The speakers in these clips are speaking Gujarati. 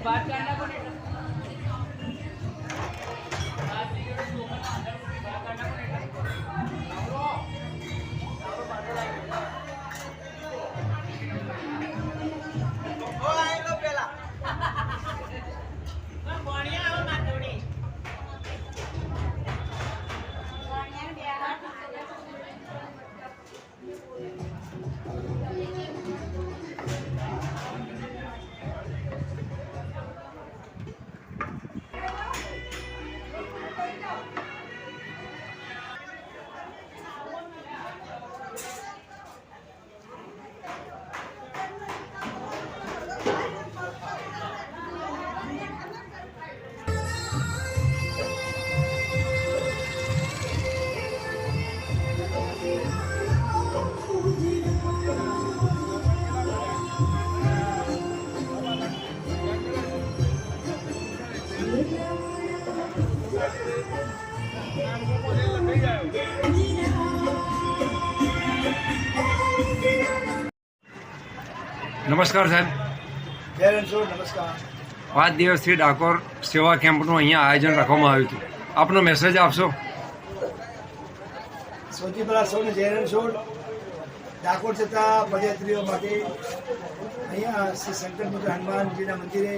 बात करना નમસ્કાર સાહેબ. જય રણછોડ. નમસ્કાર. 5 દિવસથી ડાકોર સેવા કેમ્પનું અહીંયા આયોજન રાખવામાં આવ્યું હતું. આપનો મેસેજ આપશો. સૌથી પહેલાં સૌને જય રણછોડ. ડાકોર જતા પદયાત્રીઓ માટે અહીંયા શ્રી શંકરપુત્ર હનુમાનજીના મંદિરે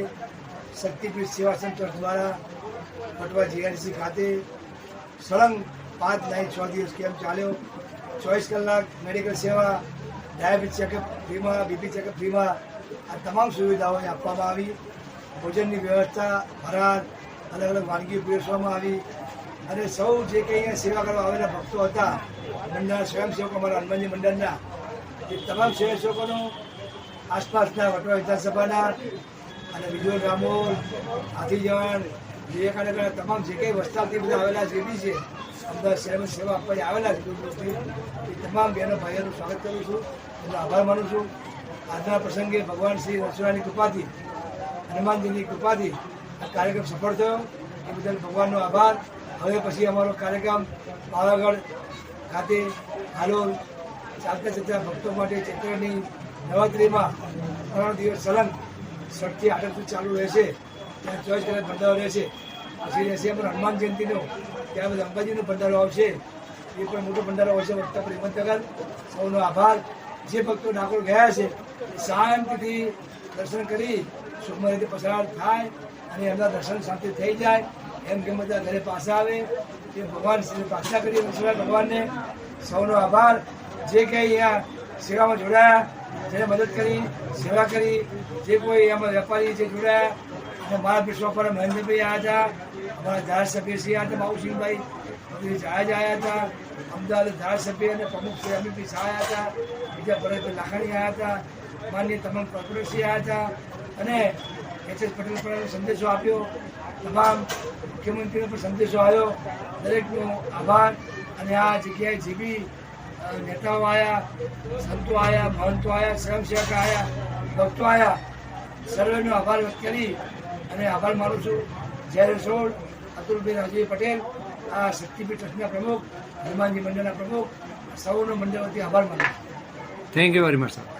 શક્તિપીઠ સેવા સેન્ટર દ્વારા પટવા જીઆરસી ખાતે સળંગ 5 નાઈ 6 દિવસ કેમ્પ ચાલ્યો. 24 કલાક મેડિકલ સેવા, ડાયાબિટીસ ચેકઅપ ફ્રીમાં, બીપી ચેકઅપ ફ્રીમાં, આ તમામ સુવિધાઓ આપવામાં આવી. ભોજનની વ્યવસ્થા, ફરાર, અલગ અલગ વાનગીઓ પીરસવામાં આવી. અને સૌ જે કંઈ અહીંયા સેવા કરવા આવેલા ભક્તો હતા, મંડળના સ્વયંસેવકો, અમારા હનુમાનજી મંડળના, એ તમામ સ્વયંસેવકોનો આસપાસના વટવા વિધાનસભાના અને વિજોલ રામોલ, હાથીજવાન, વિવેકાનગરના તમામ જે કંઈ વસ્તારથી બધા આવેલા જે બી છે, અમદાવાદ શહેરમાં સેવા આપવા આવેલા છે, એ તમામ બહેનો ભાઈઓનું સ્વાગત કરું છું, એમનો આભાર માનું છું. આજના પ્રસંગે ભગવાન શ્રી રસોડાની કૃપાથી, હનુમાનજીની કૃપાથી આ કાર્યક્રમ સફળ થયો, એ બદલ ભગવાનનો આભાર. હવે પછી અમારો કાર્યક્રમ પાવાગઢ ખાતે હાલોલ ચાલતા જતા ભક્તો માટે ચૈત્રની નવરાત્રિમાં 3 દિવસ સલંગ 7 થી 8 સુધી ચાલુ રહેશે. ત્યાં 24 કલાક ભંડારો રહેશે. પછી રહેશે અમારો હનુમાન જયંતિનો, ત્યાં બધા અંબાજીનો ભંડારો આવશે, એ પણ મોટો ભંડારો આવશે. વક્તા પર હિંમતનગર. સૌનો આભાર. જે ભક્તો ડાકોર ગયા છે એ શાંતિથી દર્શન કરી સુખમય રીતે પસાર થાય અને એમના દર્શન શાંતિ થઈ જાય, એમ કે બધા ઘરે પાછા આવે, એ ભગવાન પ્રાર્થના કરીએ ભગવાનને. સૌનો આભાર. જે કંઈ અહીંયા સેવામાં જોડાયા, જેને મદદ કરી, સેવા કરી, જે કોઈ એમાં વેપારી જે જોડાયા, અને મારા વિશ્વ પર મહેન્દ્રભાઈ આવ્યા હતા, અમારા ધારાસભ્યશ્રી આવ્યા હતા, બાબુસિંહભાઈ જાહેજ આવ્યા હતા, અમદાવાદ ધારાસભ્ય અને પ્રમુખ શ્રી અમિતભાઈ શાહ આવ્યા હતા, બીજા ભરતભાઈ લાખાણી આવ્યા હતા, માન્ય તમામ કોર્પોરેટરશ્રી આવ્યા હતા અને એચ.એસ. પટેલ પણ સંદેશો આપ્યો, તમામ મુખ્યમંત્રીનો પણ સંદેશો આવ્યો. દરેકનો આભાર. અને આ જગ્યાએ જે બી નેતાઓ આવ્યા, સંતો આવ્યા, મહંતો આવ્યા, સ્વયંસેવક આવ્યા, ભક્તો આવ્યા, સર્વેનો આભાર વ્યક્ત કરી અને આભાર માનું છું. જય રણછોડ, અતુલભાઈ રાજુભાઈ પટેલ, આ શક્તિપીઠ ટ્રસ્ટના પ્રમુખ, હનુમાનજી મંડળના પ્રમુખ, સૌનો મંડળ વતી આભાર માનું છું. Thank you very much sir.